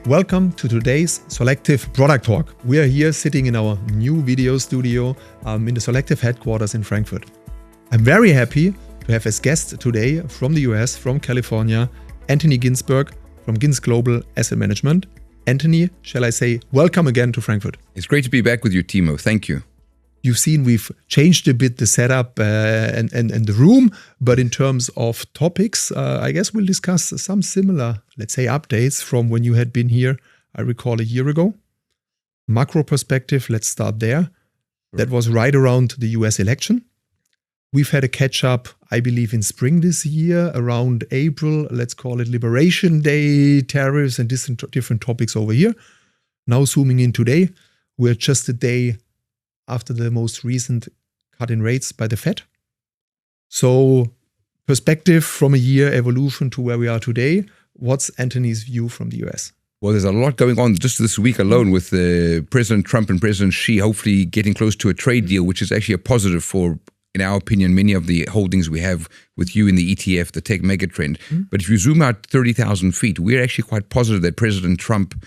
Welcome to today's Solactive Product Talk. We are here sitting in our new video studio in the Solactive headquarters in Frankfurt. I'm very happy to have as guest today from the US, from California, Anthony Ginsberg from GinsGlobal Asset Management. Anthony, shall I say, welcome again to Frankfurt. It's great to be back with you, Timo. Thank you. You've seen we've changed a bit the setup and the room, but in terms of topics, I guess we'll discuss some similar, let's say, updates from when you had been here, I recall, a year ago. Macro perspective, let's start there. Sure. That was right around the US election. We've had a catch-up, I believe, in spring this year, around April, let's call it Liberation Day, tariffs and different topics over here. Now zooming in today, we're just a day after the most recent cut in rates by the Fed. So perspective from a year, evolution to where we are today. What's Anthony's view from the US? Well, there's a lot going on just this week alone with President Trump and President Xi hopefully getting close to a trade deal, which is actually a positive for, in our opinion, many of the holdings we have with you in the ETF, the tech megatrend. But if you zoom out 30,000 feet, we're actually quite positive that President Trump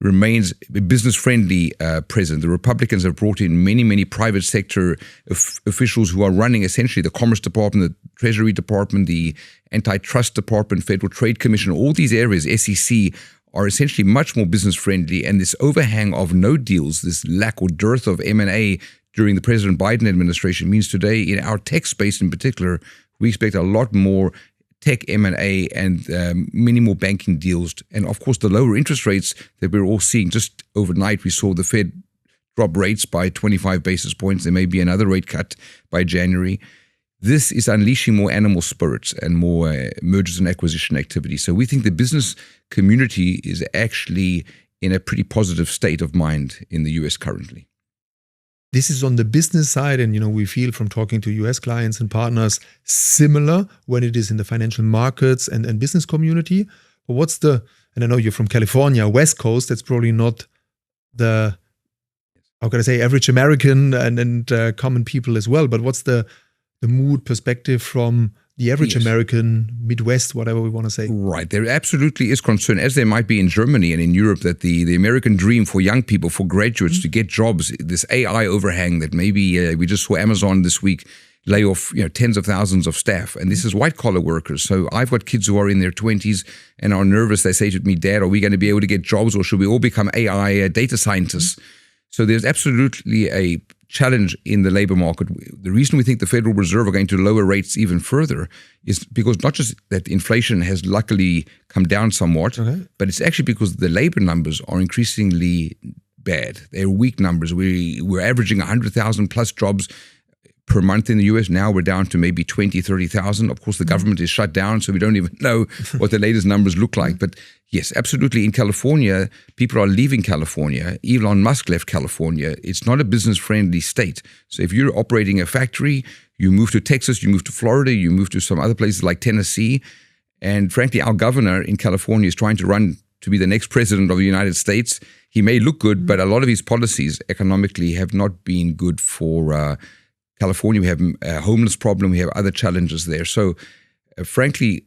remains a business-friendly president. The Republicans have brought in many private sector officials who are running essentially the Commerce Department, the Treasury Department, the Antitrust Department, Federal Trade Commission. All these areas, SEC, are essentially much more business-friendly. And this overhang of no deals, this lack or dearth of M&A during the President Biden administration means today in our tech space in particular, we expect a lot more tech M&A and many more banking deals. And of course, the lower interest rates that we're all seeing. Just overnight, we saw the Fed drop rates by 25 basis points. There may be another rate cut by January. This is unleashing more animal spirits and more mergers and acquisition activity. So we think the business community is actually in a pretty positive state of mind in the US currently. This is on the business side, and we feel from talking to US clients and partners similar when it is in the financial markets and business community. But and I know you're from California, West Coast, that's probably not the, how can I say, average American and common people as well. But what's the mood perspective from the average American, Midwest, whatever we want to say? Right. There absolutely is concern, as there might be in Germany and in Europe, that the American dream for young people, for graduates to get jobs, this AI overhang that maybe we just saw Amazon this week lay off tens of thousands of staff. And this is white-collar workers. So I've got kids who are in their 20s and are nervous. They say to me, Dad, are we going to be able to get jobs, or should we all become AI data scientists? So there's absolutely a challenge in the labor market. The reason we think the Federal Reserve are going to lower rates even further is because not just that inflation has luckily come down somewhat, but it's actually because the labor numbers are increasingly bad. They're weak numbers. We're averaging 100,000 plus jobs per month in the US. Now we're down to maybe 20, 30,000. Of course, the government is shut down, so we don't even know what the latest numbers look like. But yes, absolutely. In California, people are leaving California. Elon Musk left California. It's not a business-friendly state. So if you're operating a factory, you move to Texas, you move to Florida, you move to some other places like Tennessee. And frankly, our governor in California is trying to run to be the next president of the United States. He may look good, but a lot of his policies economically have not been good for California. We have a homeless problem. We have other challenges there. So frankly,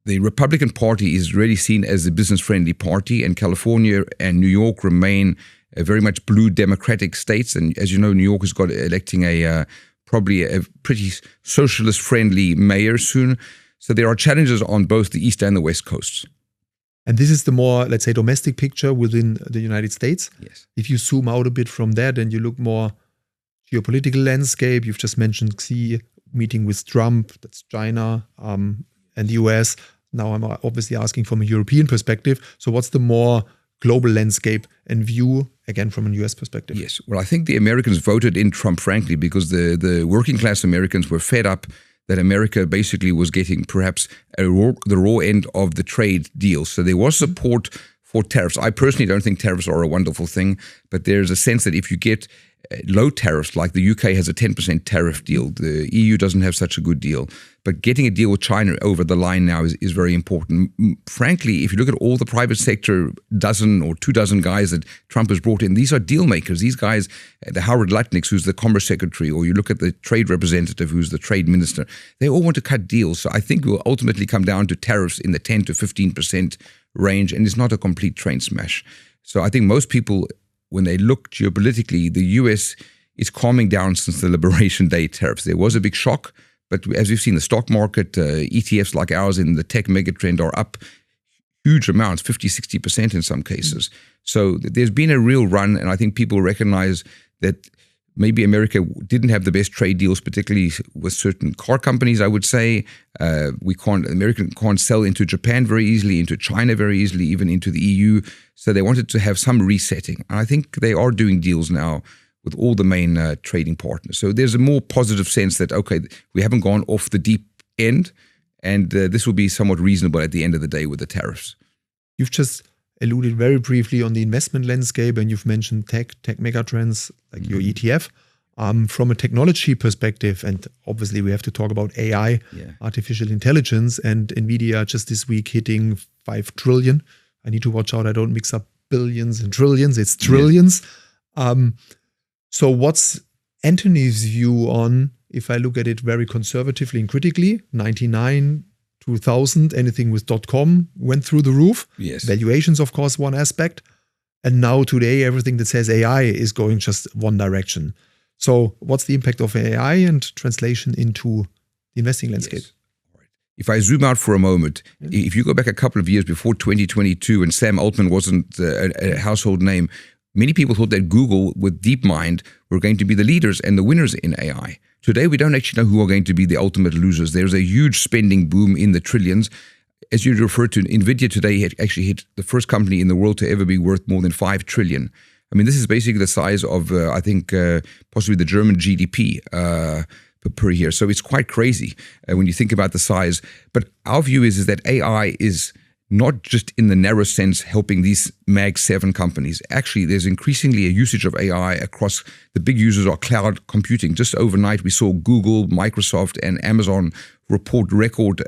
the Republican Party is really seen as a business-friendly party, and California and New York remain very much blue Democratic states. And as you know, New York has got electing probably a pretty socialist-friendly mayor soon. So there are challenges on both the East and the West coasts. And this is the more, let's say, domestic picture within the United States. Yes. If you zoom out a bit from that and you look more geopolitical landscape, you've just mentioned Xi meeting with Trump, that's China, and the US. Now I'm obviously asking from a European perspective. So what's the more global landscape and view, again, from a US perspective? Yes. Well, I think the Americans voted in Trump, frankly, because the working class Americans were fed up that America basically was getting perhaps the raw end of the trade deal. So there was support for tariffs. I personally don't think tariffs are a wonderful thing, but there's a sense that if you get low tariffs, like the UK has a 10% tariff deal. The EU doesn't have such a good deal. But getting a deal with China over the line now is very important. Frankly, if you look at all the private sector dozen or 24 guys that Trump has brought in, these are deal makers. These guys, the 𝗺𝗵𝗽𝗍, who's the Commerce Secretary, or you look at the Trade Representative, who's the Trade Minister, they all want to cut deals. So I think it will ultimately come down to tariffs in the 10 to 15% range, and it's not a complete train smash. So I think most people, when they look geopolitically, the US is calming down since the Liberation Day tariffs. There was a big shock, but as we've seen, the stock market, ETFs like ours in the tech megatrend are up huge amounts, 50, 60% in some cases. So there's been a real run, and I think people recognize that maybe America didn't have the best trade deals, particularly with certain car companies, I would say. America can't sell into Japan very easily, into China very easily, even into the EU. So they wanted to have some resetting. And I think they are doing deals now with all the main trading partners. So there's a more positive sense that, okay, we haven't gone off the deep end, and this will be somewhat reasonable at the end of the day with the tariffs. You've just alluded very briefly on the investment landscape, and you've mentioned tech megatrends like your ETF. From a technology perspective, and obviously we have to talk about AI, artificial intelligence, and NVIDIA just this week hitting 5 trillion. I need to watch out I don't mix up billions and trillions. It's trillions. So what's Anthony's view on, if I look at it very conservatively and critically, 99, 2000, anything with .com went through the roof. Yes. Valuations, of course, one aspect. And now today, everything that says AI is going just one direction. So what's the impact of AI and translation into the investing landscape? Yes. If I zoom out for a moment, if you go back a couple of years before 2022 and Sam Altman wasn't a household name, many people thought that Google with DeepMind were going to be the leaders and the winners in AI. Today, we don't actually know who are going to be the ultimate losers. There's a huge spending boom in the trillions. As you referred to, NVIDIA today had actually hit the first company in the world to ever be worth more than 5 trillion. I mean, this is basically the size of, I think, possibly the German GDP per year. So it's quite crazy when you think about the size. But our view is that AI is not just in the narrow sense helping these Mag 7 companies. Actually, there's increasingly a usage of AI across the big users of cloud computing. Just overnight, we saw Google, Microsoft, and Amazon report record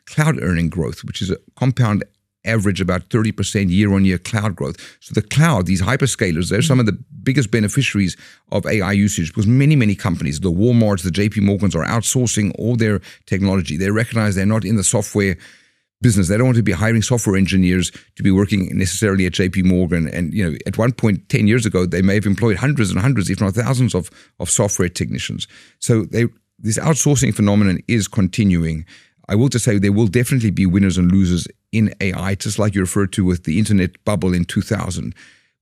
cloud earning growth, which is a compound average about 30% year-on-year cloud growth. So the cloud, these hyperscalers, they're some of the biggest beneficiaries of AI usage because many companies, the Walmarts, the JP Morgans are outsourcing all their technology. They recognize they're not in the software business. They don't want to be hiring software engineers to be working necessarily at JP Morgan. And at one point 10 years ago, they may have employed hundreds and hundreds, if not thousands of software technicians. So this outsourcing phenomenon is continuing. I will just say there will definitely be winners and losers in AI, just like you referred to with the internet bubble in 2000.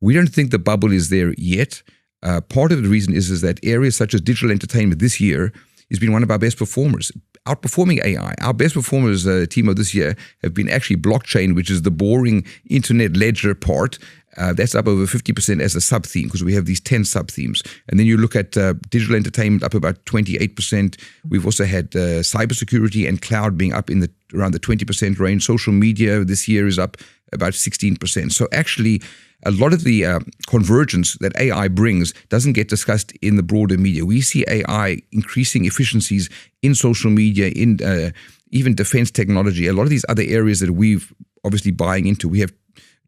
We don't think the bubble is there yet. Part of the reason is that areas such as digital entertainment this year has been one of our best performers, outperforming AI. Our best performers, Timo, this year have been actually blockchain, which is the boring internet ledger part. That's up over 50% as a sub-theme because we have these 10 sub-themes. And then you look at digital entertainment up about 28%. We've also had cybersecurity and cloud being up in around the 20% range. Social media this year is up about 16%. So actually, a lot of the convergence that AI brings doesn't get discussed in the broader media. We see AI increasing efficiencies in social media, in even defense technology, a lot of these other areas that we've obviously buying into. We have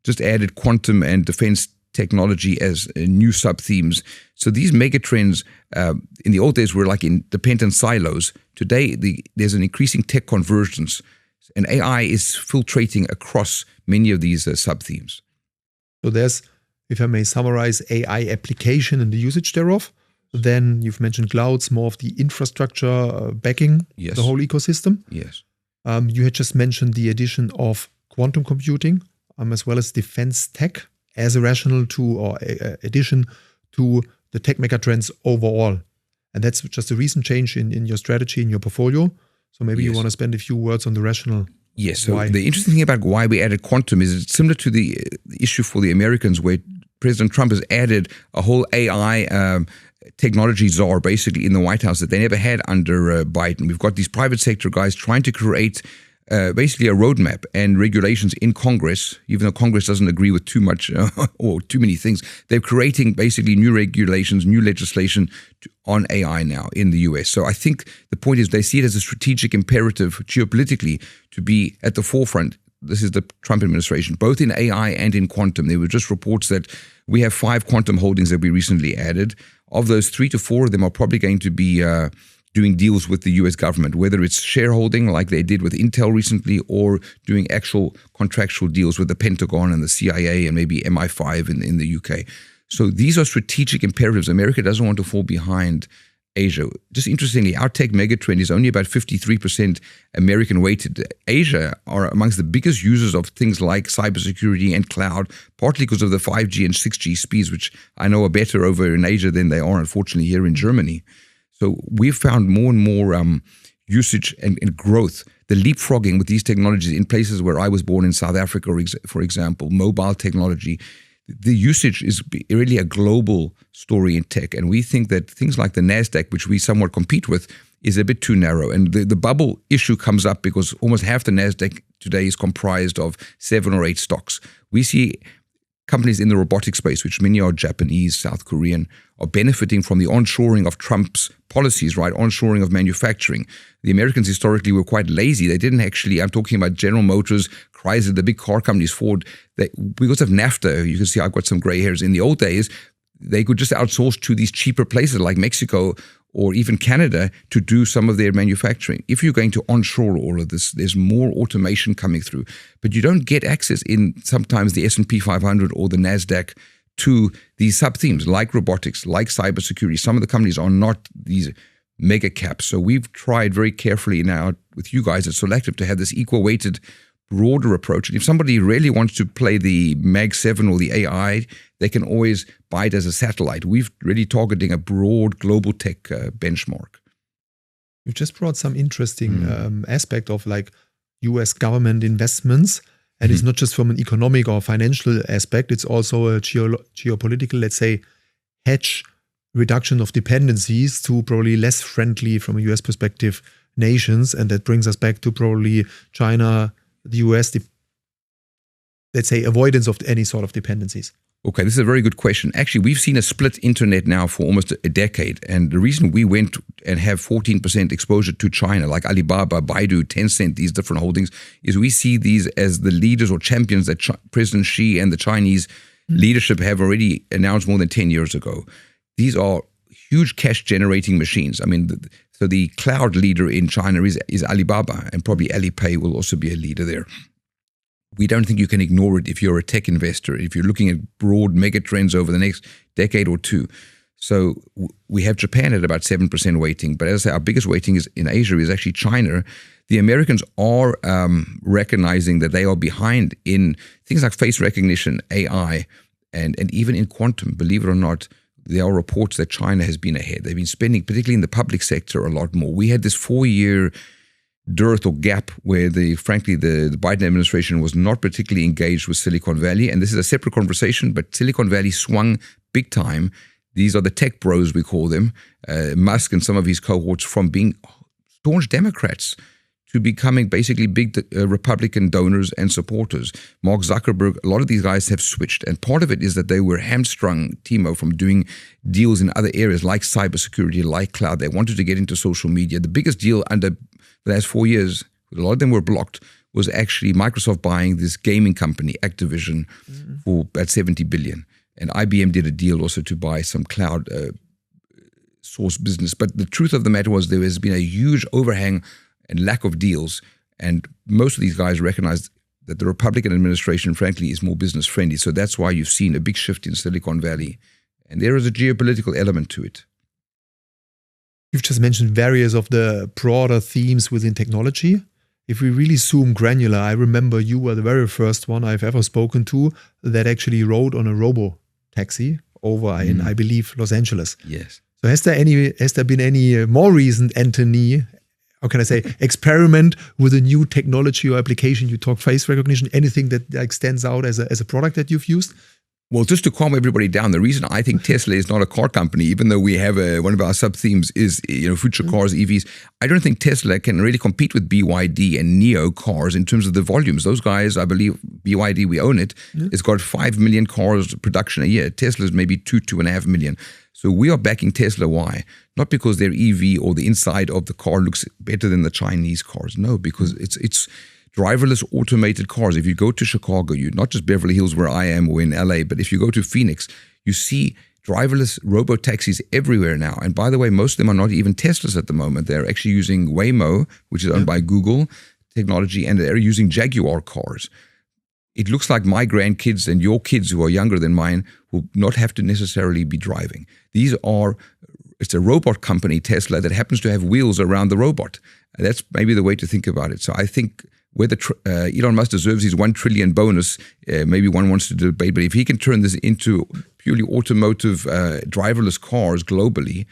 just added quantum and defense technology as new sub-themes. So these megatrends, in the old days, were like in dependent silos. Today, there's an increasing tech convergence, and AI is filtrating across many of these sub-themes. So there's, if I may summarize, AI application and the usage thereof. Then you've mentioned clouds, more of the infrastructure backing the whole ecosystem. Yes. You had just mentioned the addition of quantum computing, as well as defense tech as a rational to or addition to the tech megatrends overall. And that's just a recent change in your strategy, in your portfolio. So maybe you want to spend a few words on the rational. Yes, so the interesting thing about why we added quantum is it's similar to the issue for the Americans where President Trump has added a whole AI technology czar basically in the White House that they never had under Biden. We've got these private sector guys trying to create basically a roadmap and regulations in Congress, even though Congress doesn't agree with too much or too many things. They're creating basically new regulations, new legislation on AI now in the US. So I think the point is they see it as a strategic imperative geopolitically to be at the forefront. This is the Trump administration, both in AI and in quantum. There were just reports that we have 5 quantum holdings that we recently added. Of those, 3 to 4 of them are probably going to be doing deals with the US government, whether it's shareholding like they did with Intel recently or doing actual contractual deals with the Pentagon and the CIA and maybe MI5 in the UK. So these are strategic imperatives. America doesn't want to fall behind Asia. Just interestingly, our tech megatrend is only about 53% American weighted. Asia are amongst the biggest users of things like cybersecurity and cloud, partly because of the 5G and 6G speeds, which I know are better over in Asia than they are, unfortunately, here in Germany. So we've found more and more usage and growth, the leapfrogging with these technologies in places where I was born in South Africa, for example, mobile technology. The usage is really a global story in tech. And we think that things like the NASDAQ, which we somewhat compete with, is a bit too narrow. And the bubble issue comes up because almost half the NASDAQ today is comprised of 7 or 8 stocks. We see companies in the robotic space, which many are Japanese, South Korean, are benefiting from the onshoring of Trump's policies, right? Onshoring of manufacturing. The Americans historically were quite lazy. They didn't actually, I'm talking about General Motors, Chrysler, the big car companies, Ford, because of NAFTA, you can see I've got some gray hairs. In the old days, they could just outsource to these cheaper places like Mexico or even Canada to do some of their manufacturing. If you're going to onshore all of this, there's more automation coming through. But you don't get access in sometimes the S&P 500 or the NASDAQ to these sub-themes like robotics, like cybersecurity. Some of the companies are not these mega caps. So we've tried very carefully now with you guys at Solactive to have this equal-weighted, broader approach. And if somebody really wants to play the Mag 7 or the AI, they can always buy it as a satellite. We're really targeting a broad global tech benchmark. You've just brought some interesting aspect of like US government investments. And it's not just from an economic or financial aspect, it's also a geopolitical, let's say, hedge, reduction of dependencies to probably less friendly from a US perspective nations. And that brings us back to probably China, the US, let's say, avoidance of any sort of dependencies. Okay, this is a very good question. Actually, we've seen a split internet now for almost a decade. And the reason we went and have 14% exposure to China, like Alibaba, Baidu, Tencent, these different holdings, is we see these as the leaders or champions that President Xi and the Chinese leadership have already announced more than 10 years ago. These are huge cash-generating machines. I mean, so the cloud leader in China is Alibaba, and probably Alipay will also be a leader there. We don't think you can ignore it if you're a tech investor, if you're looking at broad mega trends over the next decade or two. So we have Japan at about 7% weighting. But as I say, our biggest weighting is in Asia is actually China. The Americans are recognizing that they are behind in things like face recognition, AI, and even in quantum. Believe it or not, there are reports that China has been ahead. They've been spending, particularly in the public sector, a lot more. We had this 4-year dearth or gap where frankly the Biden administration was not particularly engaged with Silicon Valley. And this is a separate conversation, but Silicon Valley swung big time. These are the tech bros, we call them, Musk and some of his cohorts, from being staunch Democrats to becoming basically big Republican donors and supporters. Mark Zuckerberg, a lot of these guys have switched. And part of it is that they were hamstrung, Timo, from doing deals in other areas like cybersecurity, like cloud. They wanted to get into social media. The biggest deal under the last 4 years, a lot of them were blocked, was actually Microsoft buying this gaming company, Activision, for about $70 billion. And IBM did a deal also to buy some cloud source business. But the truth of the matter was there has been a huge overhang and lack of deals. And most of these guys recognize that the Republican administration, frankly, is more business friendly. So that's why you've seen a big shift in Silicon Valley. And there is a geopolitical element to it. You've just mentioned various of the broader themes within technology. If we really zoom granular, I remember you were the very first one I've ever spoken to that actually rode on a robo-taxi over in, I believe, Los Angeles. Yes. So has there been any more recent, Anthony, how can I say, experiment with a new technology or application? You talk face recognition, anything that like stands out as a product that you've used? Well, just to calm everybody down, the reason I think Tesla is not a car company, even though we have one of our sub-themes is future cars, EVs, I don't think Tesla can really compete with BYD and NIO cars in terms of the volumes. Those guys, I believe, BYD, we own it, it's got 5 million cars production a year. Tesla's maybe 2.5 million. So we are backing Tesla. Why? Not because their EV or the inside of the car looks better than the Chinese cars. No, because it's driverless automated cars. If you go to Chicago, you not just Beverly Hills where I am or in LA, but if you go to Phoenix, you see driverless robo-taxis everywhere now. And by the way, most of them are not even Teslas at the moment. They're actually using Waymo, which is owned by Google technology, and they're using Jaguar cars. It looks like my grandkids and your kids who are younger than mine will not have to necessarily be driving. It's a robot company, Tesla, that happens to have wheels around the robot. That's maybe the way to think about it. So I think whether Elon Musk deserves his $1 trillion bonus, maybe one wants to debate, but if he can turn this into purely automotive driverless cars globally,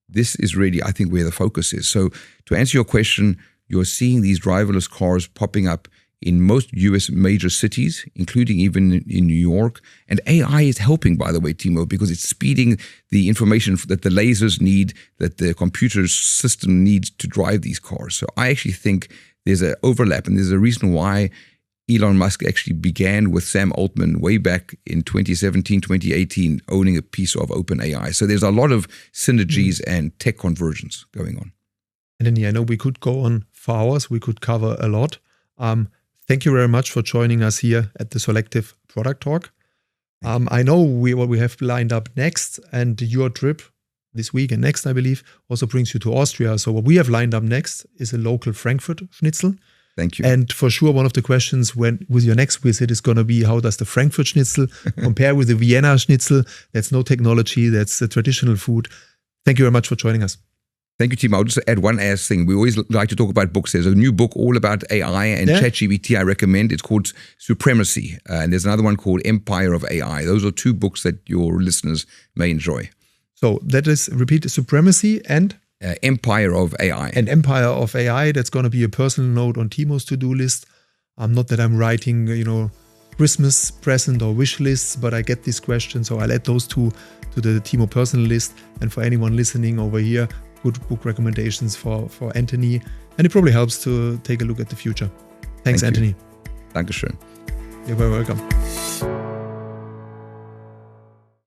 this is really, I think, where the focus is. So to answer your question, you're seeing these driverless cars popping up in most US major cities, including even in New York. And AI is helping, by the way, Timo, because it's speeding the information that the lasers need, that the computer system needs to drive these cars. So I actually think there's an overlap, and there's a reason why Elon Musk actually began with Sam Altman way back in 2017, 2018, owning a piece of OpenAI. So there's a lot of synergies and tech convergence going on. Anthony, I know we could go on for hours. We could cover a lot. Thank you very much for joining us here at the Solactive Product Talk. I know what we have lined up next, and your trip this week and next, I believe, also brings you to Austria. So what we have lined up next is a local Frankfurt schnitzel. Thank you. And for sure, one of the questions with your next visit is going to be, how does the Frankfurt schnitzel compare with the Vienna schnitzel? That's no technology. That's a traditional food. Thank you very much for joining us. Thank you, Timo. I'll just add one last thing. We always like to talk about books. There's a new book all about AI and ChatGPT I recommend. It's called Supremacy. And there's another one called Empire of AI. Those are two books that your listeners may enjoy. So that is, repeat, Supremacy and? Empire of AI. And Empire of AI. That's going to be a personal note on Timo's to-do list. Not that I'm writing, Christmas present or wish lists, but I get these questions. So I'll add those two to the Timo personal list. And for anyone listening over here, good book recommendations for Anthony, and it probably helps to take a look at the future. Thanks, Anthony. Dankeschön. You're very welcome.